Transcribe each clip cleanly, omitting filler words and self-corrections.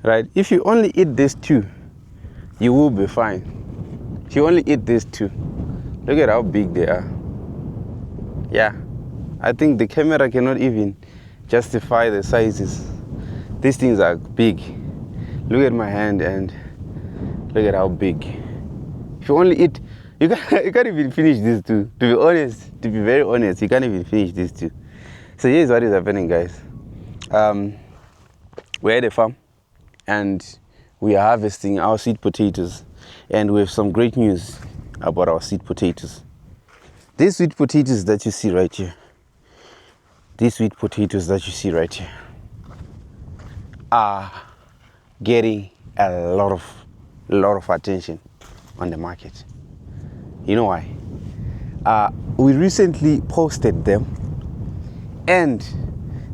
right? If you only eat these two, you will be fine. If you only eat these two, look at how big they are. Yeah, I think the camera cannot even justify the sizes. These things are big. Look at my hand and look at how big. If you only eat, you can't even finish these two. To be very honest, you can't even finish these two. So here's what is happening, guys. We're at a farm and we are harvesting our sweet potatoes, and we have some great news about our sweet potatoes. These sweet potatoes that you see right here, are getting a lot of attention on the market. You know why? We recently posted them, and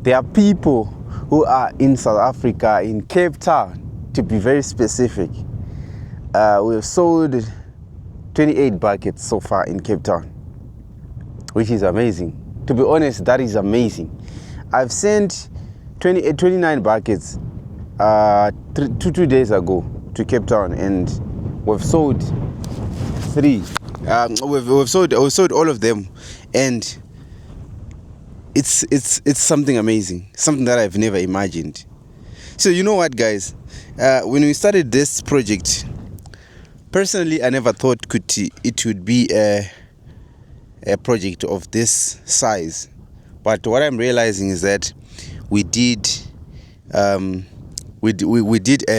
there are people who are in South Africa, in Cape Town, to be very specific. We have sold 28 buckets so far in Cape Town, which is amazing. To be honest, that is amazing. I've sent 29 buckets 2 days ago to Cape Town, and we've sold 3. We've sold all of them, and it's something amazing, something that I've never imagined. So you know what, guys? When we started this project, personally, I never thought it would be a project of this size. But what I'm realizing is that we did a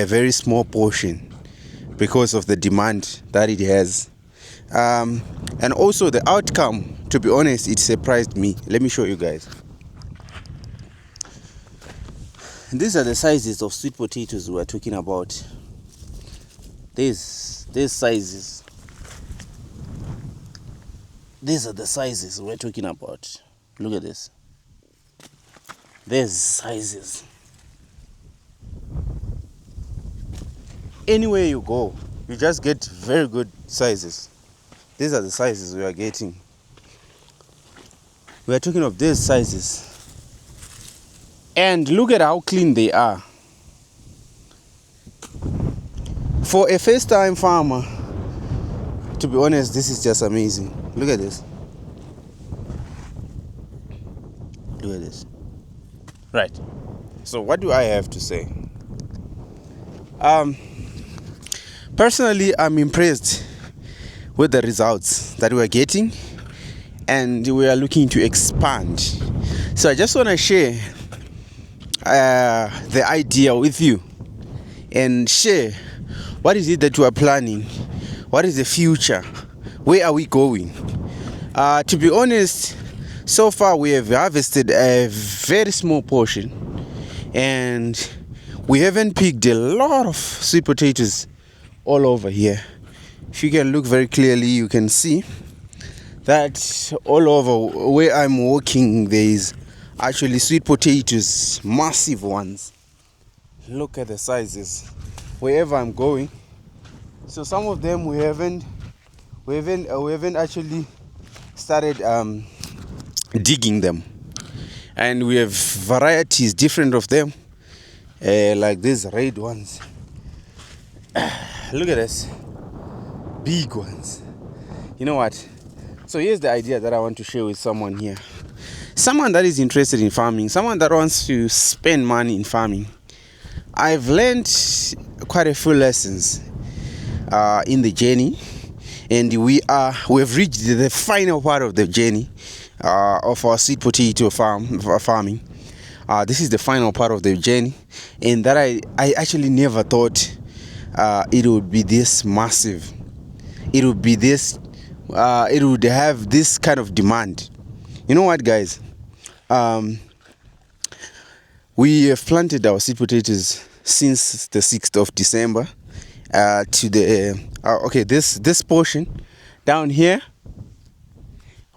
very small portion because of the demand that it has. And also the outcome, to be honest, it surprised me. Let me show you guys. These are the sizes of sweet potatoes we are talking about. These sizes. These are the sizes we're talking about. Look at this. There's sizes. Anywhere you go, you just get very good sizes. These are the sizes we are getting. We are talking of these sizes. And look at how clean they are. For a first-time farmer, to be honest, this is just amazing. Look at this. Look at this. Right. So what do I have to say? Personally, I'm impressed with the results that we are getting, and we are looking to expand. So I just want to share the idea with you and share what is it that we are planning, what is the future, where are we going. To be honest, so far we have harvested a very small portion, and we haven't picked a lot of sweet potatoes all over here. If you can look very clearly, you can see that all over where I'm walking, there is actually sweet potatoes, massive ones. Look at the sizes wherever I'm going. So some of them we haven't actually started digging them, and we have varieties different of them, like these red ones. Look at this, big ones. You know what? So here's the idea that I want to share with someone here. Someone that is interested in farming, someone that wants to spend money in farming. I've learned quite a few lessons in the journey, and we have reached the final part of the journey of our sweet potato farming. This is the final part of the journey, and that I actually never thought it would be this massive. It would be this. It would have this kind of demand. You know what, guys? We have planted our sweet potatoes since the 6th of December. This portion down here,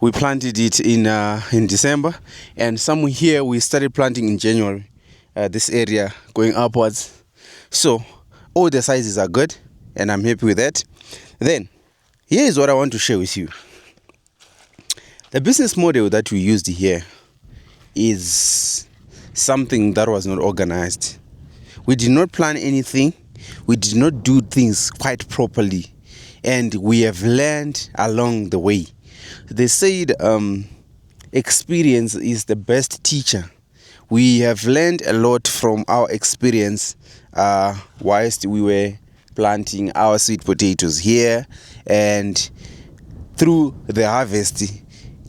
we planted it in December, and some here we started planting in January. This area going upwards. So all the sizes are good, and I'm happy with that. Then here is what I want to share with you. The business model that we used here is something that was not organized. We did not plan anything. We did not do things quite properly. And we have learned along the way. They said experience is the best teacher. We have learned a lot from our experience whilst we were planting our sweet potatoes here, and through the harvest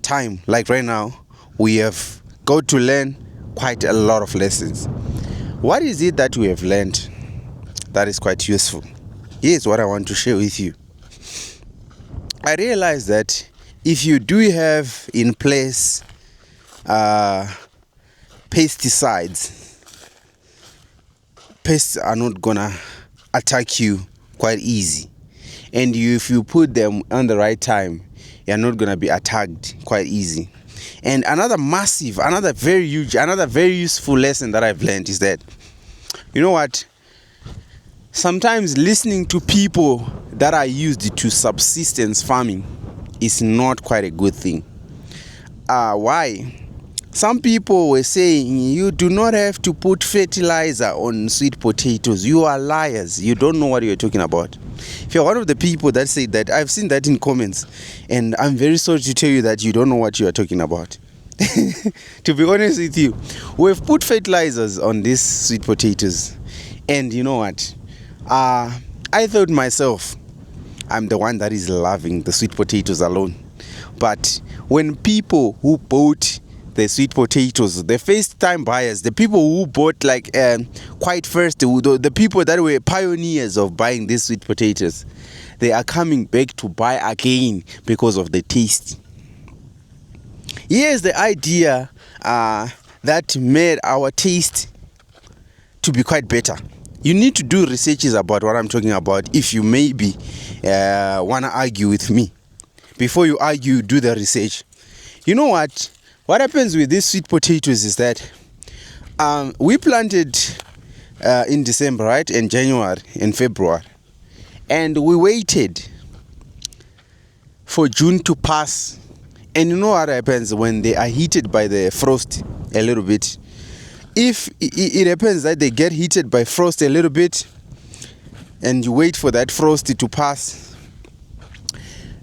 time, like right now, we have got to learn quite a lot of lessons. What is it that we have learned that is quite useful? Here's what I want to share with you. I realized that if you do have in place pesticides, pests are not gonna attack you quite easy. And if you put them on the right time, you're not gonna be attacked quite easy. And another very useful lesson that I've learned is that, you know what? Sometimes listening to people that are used to subsistence farming is not quite a good thing. Why? Some people were saying you do not have to put fertilizer on sweet potatoes. You are liars. You don't know what you're talking about. If you're one of the people that say that, I've seen that in comments, and I'm very sorry to tell you that you don't know what you are talking about. To be honest with you, we've put fertilizers on these sweet potatoes, and you know what? I thought myself, I'm the one that is loving the sweet potatoes alone. But when people who bought the sweet potatoes, the first time buyers, the people who bought quite first, the people that were pioneers of buying these sweet potatoes, they are coming back to buy again because of the taste. Here's the idea that made our taste to be quite better. You need to do researches about what I'm talking about if you maybe want to argue with me. Before you argue, do the research. You know what? What happens with these sweet potatoes is that we planted in December, right? In January, in February. And we waited for June to pass. And you know what happens when they are heated by the frost a little bit? If it happens that they get heated by frost a little bit and you wait for that frost to pass,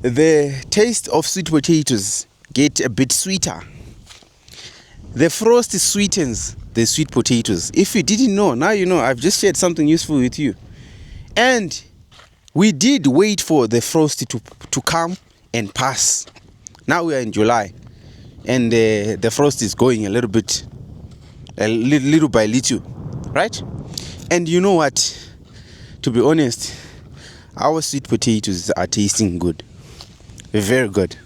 the taste of sweet potatoes get a bit sweeter. The frost sweetens the sweet potatoes. If you didn't know, now you know. I've just shared something useful with you. And we did wait for the frost to come and pass. Now we are in July, and the frost is going a little by little, right? And you know what? To be honest, our sweet potatoes are tasting good, very good.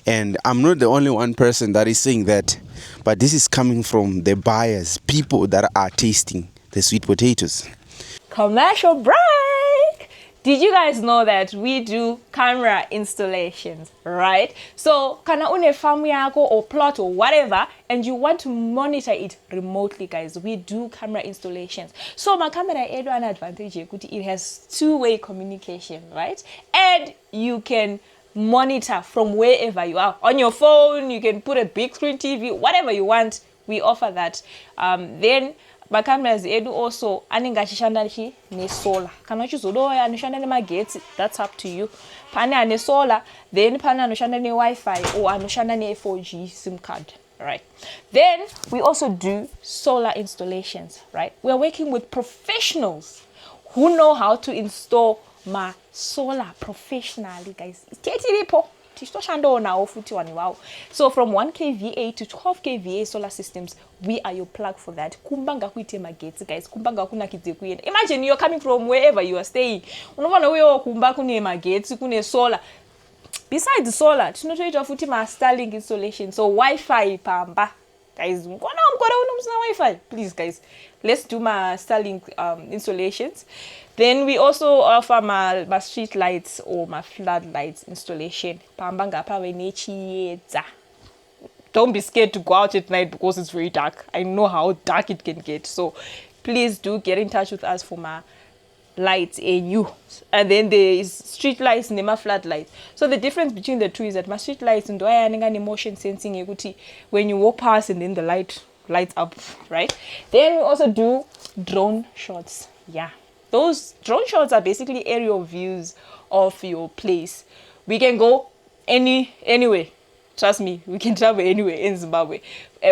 And I'm not the only one person that is saying that, but this is coming from the buyers, people that are tasting the sweet potatoes. Commercial break! Did you guys know that we do camera installations, right? So, kana une farm yako or plot or whatever, and you want to monitor it remotely, guys, we do camera installations. So, my camera has an advantage, it has two-way communication, right? And you can monitor from wherever you are. On your phone, you can put a big screen TV, whatever you want, we offer that. Then, cameras edu also anengashishanda ne solar. Kana chizodoya anoshanda ne magetsi, that's up to you. Pane ane solar, then pane anoshanda ne Wi-Fi or anoshanda ne 4G SIM card, right? Then we also do solar installations, right? We're working with professionals who know how to install my solar professionally, guys. So from 1 kVA to 12 kVA solar systems, we are your plug for that. Guys, imagine you're coming from wherever you are staying. Solar. Besides the solar, Starlink installation. So Wi-Fi pamba. Guys, Wi-Fi. Please, guys, let's do my Starlink installations. Then we also offer my street lights or my floodlights installation. Don't be scared to go out at night because it's very dark. I know how dark it can get. So please do get in touch with us for my lights and you. And then there is street lights and my floodlights. So the difference between the two is that my street lights and motion sensing when you walk past and then the light lights up, right? Then we also do drone shots. Yeah, those drone shots are basically aerial views of your place. We can go anyway. Trust me, we can travel anywhere in Zimbabwe.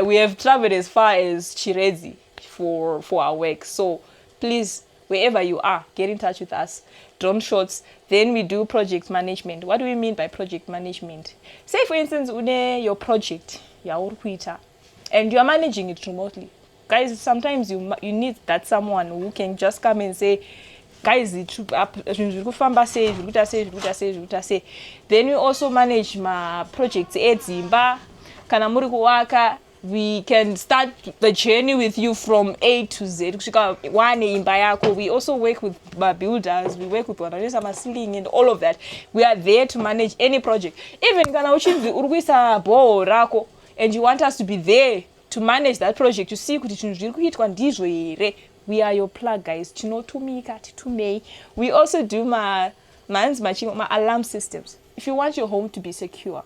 We have traveled as far as Chirezi for our work. So please, wherever you are, get in touch with us. Drone shots. Then we do project management. What do we mean by project management? Say for instance, your project, and you are managing it remotely. Guys, sometimes you need that someone who can just come and say, guys, say. Then we also manage my projects edzimba kana muri kuwaka. We can start the journey with you from A to Z. We also work with builders. We work with ceiling and all of that. We are there to manage any project. Even kana uchinzi urikuisa ball rako and you want us to be there to manage that project, you see kuti chinhu zviri kuitwa ndizvo here. We are your plug, guys. We also do my alarm systems. If you want your home to be secure,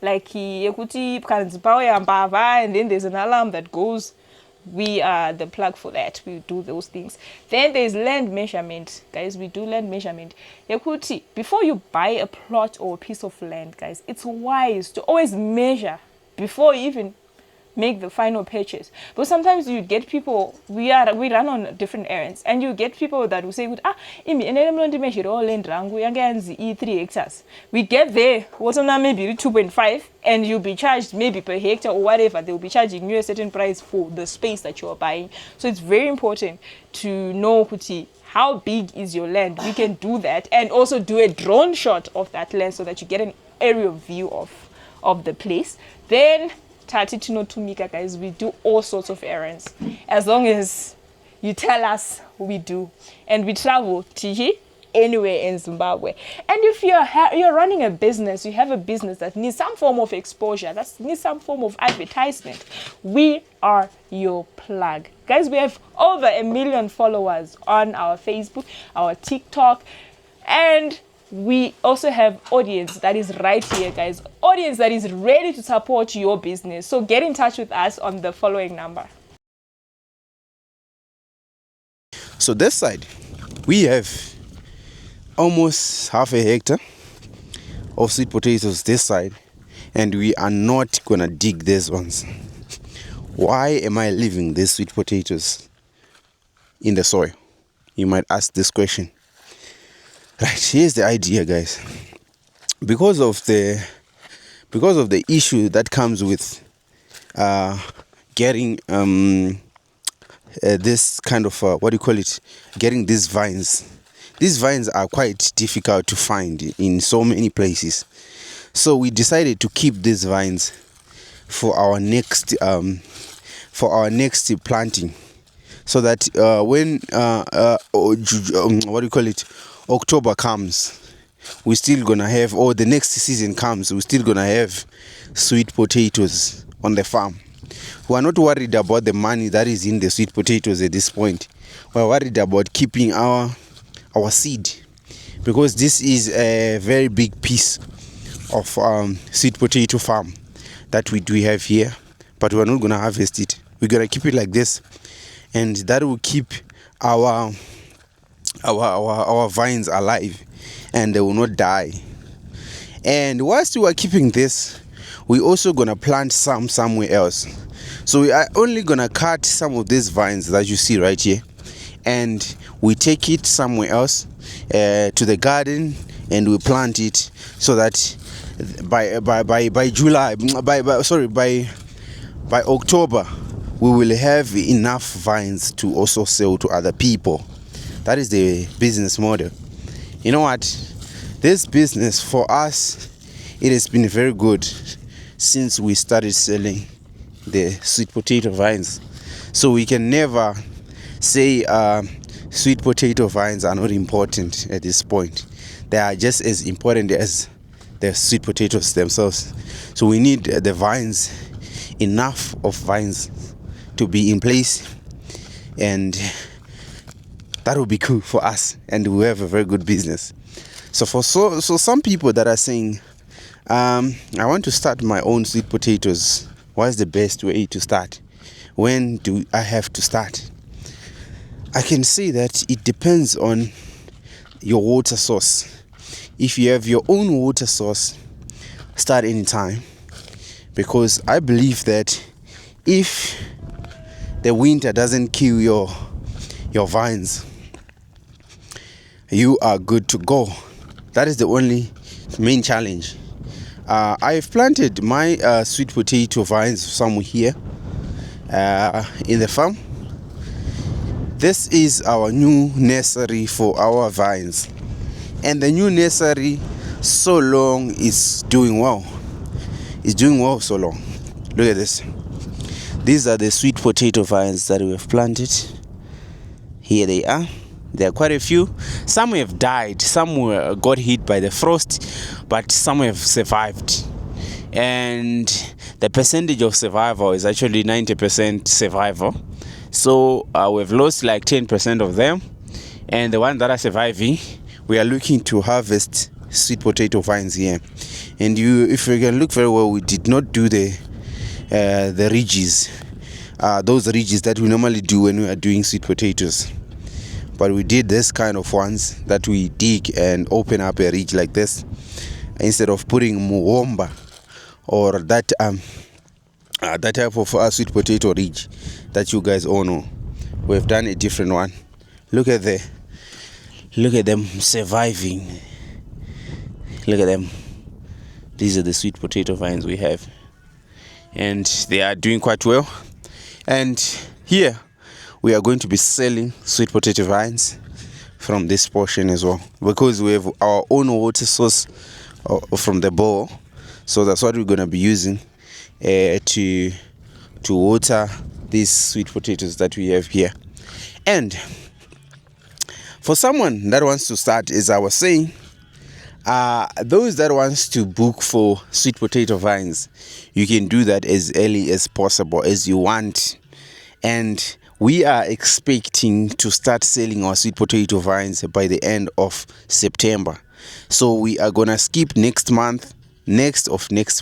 like and then there's an alarm that goes, we are the plug for that. We do those things. Then there's land measurement, guys. We do land measurement. Before you buy a plot or a piece of land, guys, it's wise to always measure before you even make the final purchase. But sometimes you get people, we run on different errands, and you get people that will say, E 3 hectares. We get there, what's on maybe 2.5, and you'll be charged maybe per hectare or whatever. They'll be charging you a certain price for the space that you are buying. So it's very important to know how big is your land. We can do that and also do a drone shot of that land so that you get an aerial view of the place. Then guys, we do all sorts of errands as long as you tell us we do, and we travel anywhere in Zimbabwe. And if you're running a business, you have a business that needs some form of exposure, that needs some form of advertisement, we are your plug, guys. We have over 1 million followers on our Facebook, our TikTok, and we also have audience that is right here, guys. Audience that is ready to support your business. So get in touch with us on the following number. So this side, we have almost half a hectare of sweet potatoes this side, and we are not gonna dig these ones. Why am I leaving these sweet potatoes in the soil? You might ask this question. Right, here's the idea, guys. Because of the issue that comes with getting this kind of getting these vines. These vines are quite difficult to find in so many places. So we decided to keep these vines for our next planting, so that when October comes, we're still gonna have, or the next season comes, we're still gonna have sweet potatoes on the farm. We are not worried about the money that is in the sweet potatoes at this point. We're worried about keeping our seed, because this is a very big piece of sweet potato farm that we do have here, but we're not gonna harvest it. We're gonna keep it like this, and that will keep our vines alive, and they will not die. And whilst we are keeping this, we're also gonna plant some somewhere else. So we are only gonna cut some of these vines that you see right here, and we take it somewhere else to the garden, and we plant it, so that by October we will have enough vines to also sell to other people. That is the business model. You know what? This business for us, it has been very good since we started selling the sweet potato vines. So we can never say sweet potato vines are not important at this point. They are just as important as the sweet potatoes themselves. So we need the vines, enough of vines to be in place, and that will be cool for us, and we have a very good business. So some people that are saying, I want to start my own sweet potatoes, what's the best way to start? when do I have to start? I can say that it depends on your water source. If you have your own water source, start anytime, because I believe that if the winter doesn't kill your vines, you are good to go. That is the only main challenge. I've planted my sweet potato vines somewhere here in the farm. This is our new nursery for our vines, and the new nursery so long is doing well. It's doing well so long. Look at this. These are the sweet potato vines that we have planted. Here they are. There are quite a few. Some have died, some got hit by the frost, but some have survived. And the percentage of survival is actually 90% survival. So we've lost like 10% of them. And the ones that are surviving, we are looking to harvest sweet potato vines here. And if you can look very well, we did not do the ridges, those ridges that we normally do when we are doing sweet potatoes. But we did this kind of ones that we dig and open up a ridge like this, instead of putting muwomba or that type of sweet potato ridge that you guys all know. We've done a different one. Look at them surviving. Look at them. These are the sweet potato vines we have, and they are doing quite well. And here we are going to be selling sweet potato vines from this portion as well, because we have our own water source from the bore. So that's what we're going to be using to water these sweet potatoes that we have here. And for someone that wants to start, as I was saying, those that wants to book for sweet potato vines, you can do that as early as possible, as you want. And we are expecting to start selling our sweet potato vines by the end of September. So we are gonna skip next month. Next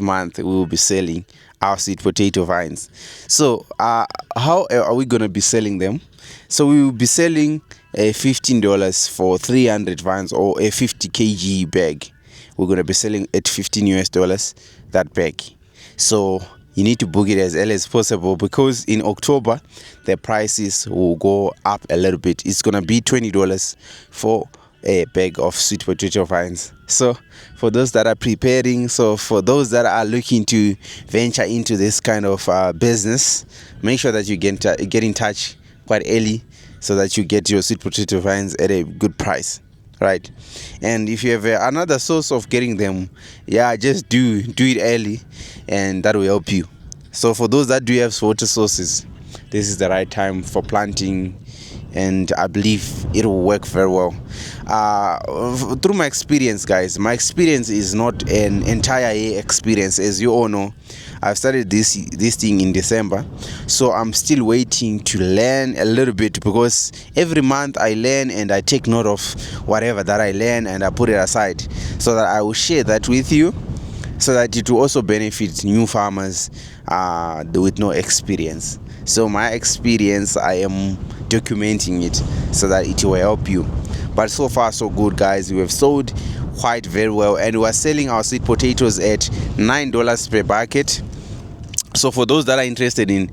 month we will be selling our sweet potato vines. So how are we gonna be selling them? So we will be selling $15 for 300 vines, or a 50 kg bag. We're going to be selling at $15 that bag. So you need to book it as early as possible, because in October the prices will go up a little bit. It's going to be $20 for a bag of sweet potato vines. So for those that are preparing, so for those that are looking to venture into this kind of business, make sure that you get in touch quite early, so that you get your sweet potato vines at a good price, right? And if you have another source of getting them, just do it early, and that will help you. So for those that do have water sources, this is the right time for planting, and I believe it will work very well. Through my experience, guys, my experience is not an entire year experience. As you all know, I've started this thing in December, so I'm still waiting to learn a little bit, because every month I learn and I take note of whatever that I learn and I put it aside, so that I will share that with you, so that it will also benefit new farmers with no experience. So my experience, I am documenting it so that it will help you. But so far so good, guys. We have sold quite very well, and we are selling our sweet potatoes at $9 per bucket. So for those that are interested in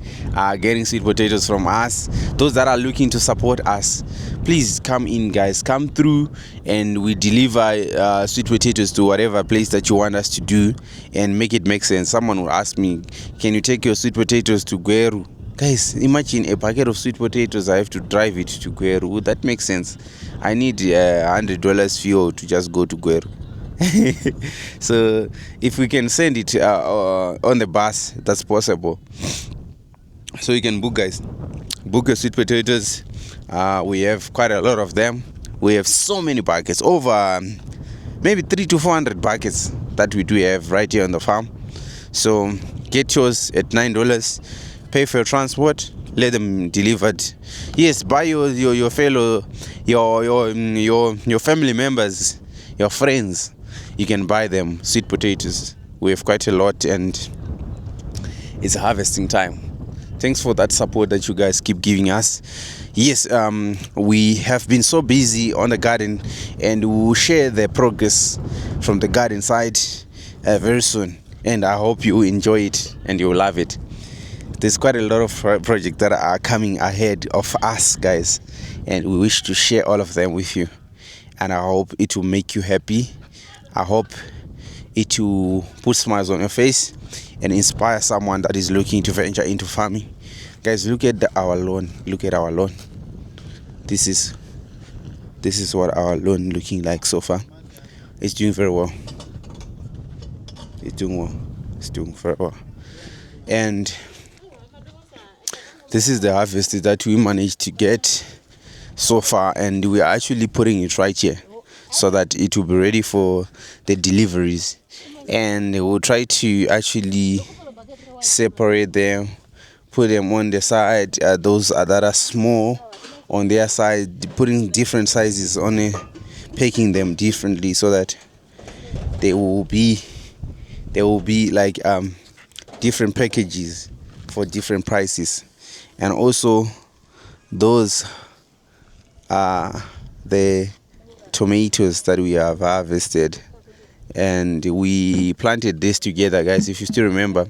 getting sweet potatoes from us, those that are looking to support us, please come in, guys. Come through, and we deliver sweet potatoes to whatever place that you want us to do, and make it make sense. Someone will ask me, can you take your sweet potatoes to Gweru? Guys, imagine a packet of sweet potatoes, I have to drive it to Gweru. Would that make sense? I need $100 fuel to just go to Gweru. So if we can send it on the bus, that's possible. So you can book, guys. Book your sweet potatoes. We have quite a lot of them. We have so many buckets, over maybe 300 to 400 buckets that we do have right here on the farm. So get yours at $9. Pay for your transport, let them delivered. Yes, buy your fellow, your family members, your friends. You can buy them sweet potatoes. We have quite a lot, and it's harvesting time. Thanks for that support that you guys keep giving us. Yes, we have been so busy on the garden, and we will share the progress from the garden side very soon. And I hope you enjoy it and you will love it. There's quite a lot of projects that are coming ahead of us, guys, and we wish to share all of them with you. And I hope it will make you happy. I hope it will put smiles on your face and inspire someone that is looking to venture into farming. Guys, look at our lawn. Look at our lawn. This is what our lawn looking like so far. It's doing very well. It's doing well. It's doing very well. And this is the harvest that we managed to get so far, and we are actually putting it right here so that it will be ready for the deliveries. And we'll try to actually separate them, put them on the side, those that are small on their side, putting different sizes on it, packing them differently so that they will be like different packages for different prices. And also those are the tomatoes that we have harvested, and we planted this together, guys, if you still remember.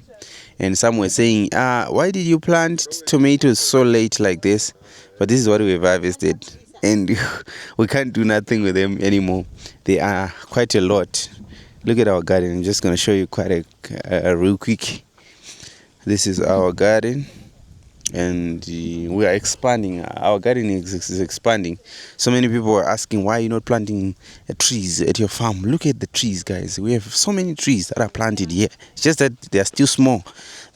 And some were saying, why did you plant tomatoes so late like this? But this is what we've harvested, and we can't do nothing with them anymore. They are quite a lot. Look at our garden. I'm just going to show you quite a real quick. This is our garden, and we are expanding. Our garden is expanding. So many people are asking, why are you not planting trees at your farm? Look at the trees, guys. We have so many trees that are planted here. It's just that they are still small.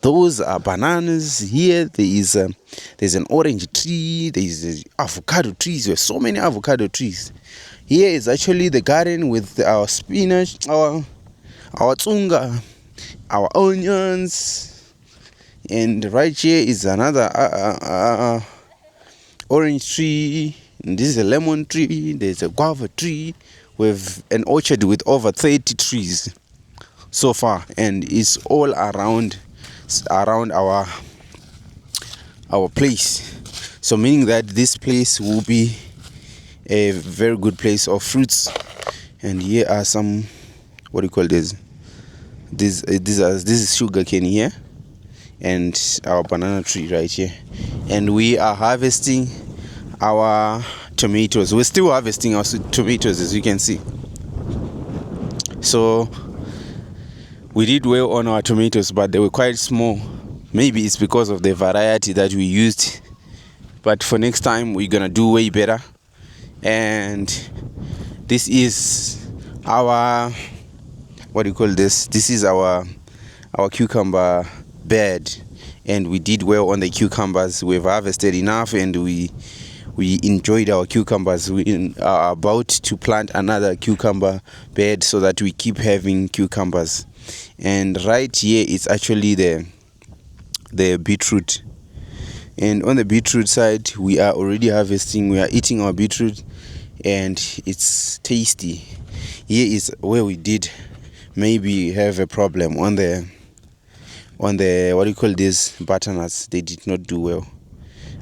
Those are bananas. Here there's an orange tree. There's avocado trees. There's so many avocado trees. Here is actually the garden with our spinach, our tsunga, our onions. And right here is another orange tree. And this is a lemon tree. There's a guava tree. We have an orchard with over 30 trees so far, and it's all around our place. So meaning that this place will be a very good place of fruits. And here are some, what do you call this? This is sugar cane here, and our banana tree right here. And we are harvesting our tomatoes. We're still harvesting our tomatoes, as you can see. So we did well on our tomatoes, but they were quite small. Maybe it's because of the variety that we used, but for next time we're gonna do way better. And this is our, what do you call this? This is our cucumber bed, and we did well on the cucumbers. We've harvested enough, and we enjoyed our cucumbers. We are about to plant another cucumber bed so that we keep having cucumbers. And right here is actually the beetroot. And on the beetroot side, we are already harvesting. We are eating our beetroot, and it's tasty. Here is where we did maybe have a problem on the what do you call this, butternuts. They did not do well.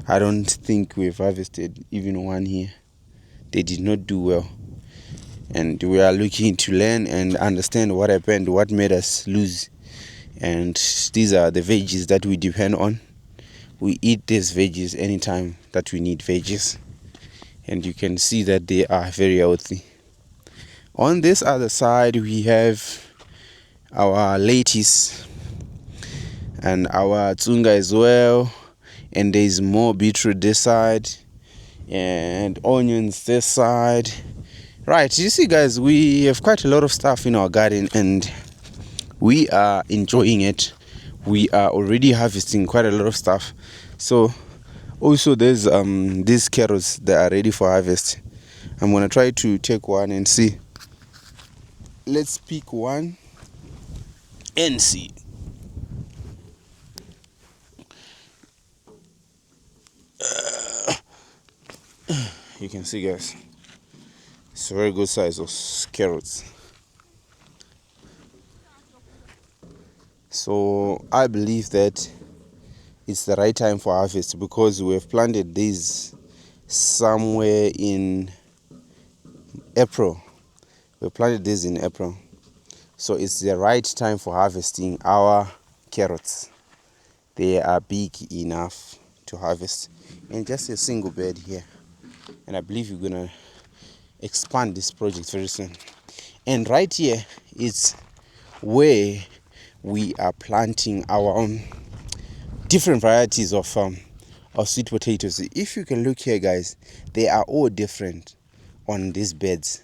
I don't think we've harvested even one here. They did not do well, and we are looking to learn and understand what happened, what made us lose. And these are the veggies that we depend on. We eat these veggies anytime that we need veggies, and you can see that they are very healthy. On this other side, we have our lettuce and our tsunga as well, and there's more beetroot this side and onions this side. Right, you see, guys, we have quite a lot of stuff in our garden, and we are enjoying it. We are already harvesting quite a lot of stuff. So also there's these carrots that are ready for harvest. I'm gonna try to take one and see. Let's pick one and see. You can see, guys, it's a very good size of carrots. So I believe that it's the right time for harvest, because we have planted these somewhere in April. We planted this in April, so it's the right time for harvesting our carrots. They are big enough to harvest, and just a single bed here, and I believe you're gonna expand this project very soon. And right here is where we are planting our own different varieties of sweet potatoes. If you can look here, guys, they are all different on these beds.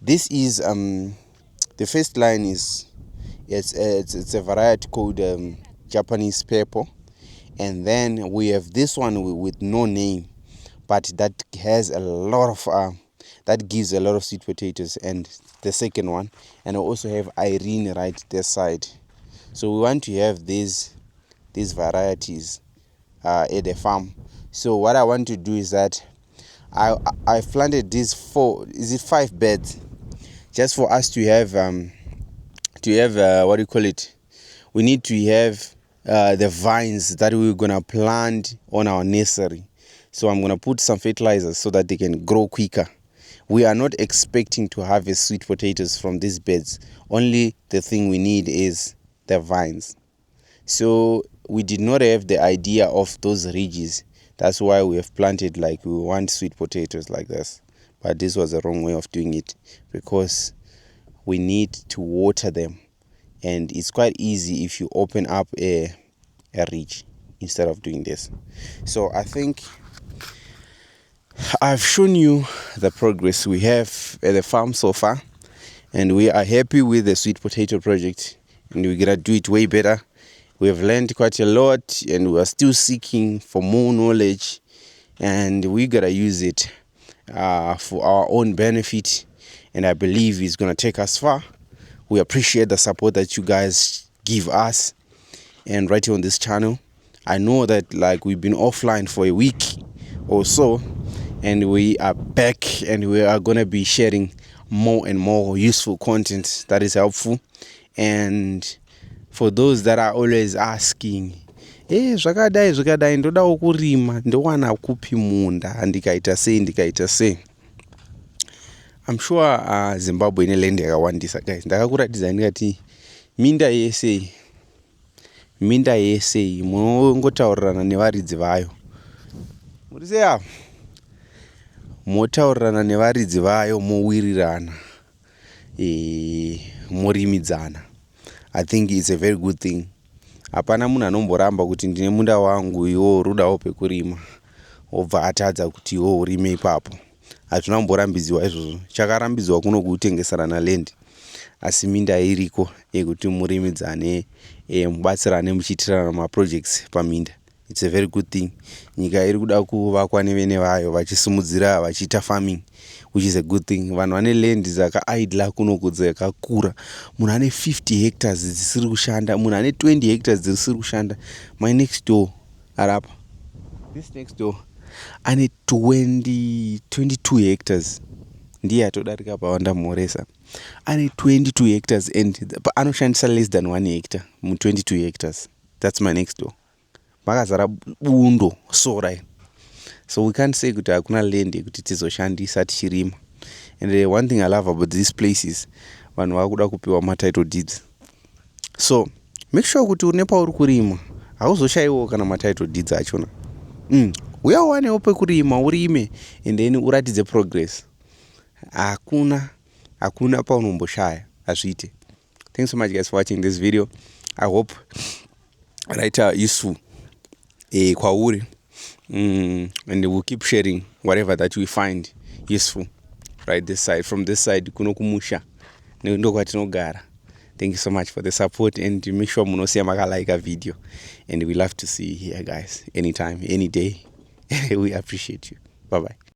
This is the first line is it's a variety called Japanese purple, and then we have this one with no name, but that has a lot of that gives a lot of sweet potatoes, and the second one. And I also have Irene right this side. So we want to have these varieties at the farm. So what I want to do is that I've planted these 5 beds, just for us to have what do you call it, we need to have the vines that we're gonna plant on our nursery. So I'm gonna put some fertilizers so that they can grow quicker. We are not expecting to harvest sweet potatoes from these beds. Only the thing we need is the vines. So we did not have the idea of those ridges. That's why we have planted like we want sweet potatoes like this. But this was the wrong way of doing it, because we need to water them, and it's quite easy if you open up a ridge instead of doing this. So I think I've shown you the progress we have at the farm so far, and we are happy with the sweet potato project, and we're gonna do it way better. We have learned quite a lot, and we are still seeking for more knowledge, and we gotta use it for our own benefit, and I believe it's gonna take us far. We appreciate the support that you guys give us, and right here on this channel. I know that like we've been offline for a week or so, and we are back, and we are gonna be sharing more and more useful content that is helpful. And for those that are always asking, zvakadai ndodawo kurima, ndowana kupi munda, ndikaita sei, I'm sure Zimbabwe ine land yakawandisa, guys. Ndakakuratidza ndikati minda yese munongotaurirana nevaridzi vayo. Muri sei? Motaurirana nevaridzi vayo, mowirirana, morimidzana. I think it's a very good thing. Hapana munhu anomboramba kuti ndine munda wangu iwo rudawo pekurima, obva atadza kuti iwo urime ipapo. Hatuna kumborambidzwa izvozvo. Chakarambidzwa kuno kutengeserana land, asi minda iriko yekuti murimidzane, mubatsirane muchiitirana maprojects paminda. It's a very good thing. Nyika iri kuda kuvakwa nevene vayo vachisimudzira vachiita farming, which is a good thing. Vanhu vane land dzakaidla kuno dzakakura. Munhu ane 50 hectares dzisiri kushanda, munhu ane 20 hectares dzisiri kushanda. My next door arapa. This next door ane 22 hectares. Ndiye atodarika pawanda moresa. Ane 22 hectares and anoshandisa less than 1 hectare mu 22 hectares. That's my next door. Makazara bundo sora. So we can't say kuti hakuna land yekuti tizoshandisa tichirima. And one thing I love about these places, vanhu vakuda kupiwa ma-title deeds. So make sure kuti une pauri kurima, hauzoshaiwo kana ma-title deeds achona. Uyawanewo pekurima urime, and then uratidze progress. Hakuna paunomboshaya, hazviite. Thanks so much, guys, for watching this video. I hope useful kwauri, and we'll keep sharing whatever that we find useful. Right, this side, from this side kuno kumusha ndo kwatinogara. Thank you so much for the support, and make sure munosiya makalike a video, and we love to see you here, guys, anytime, any day. We appreciate you. Bye bye.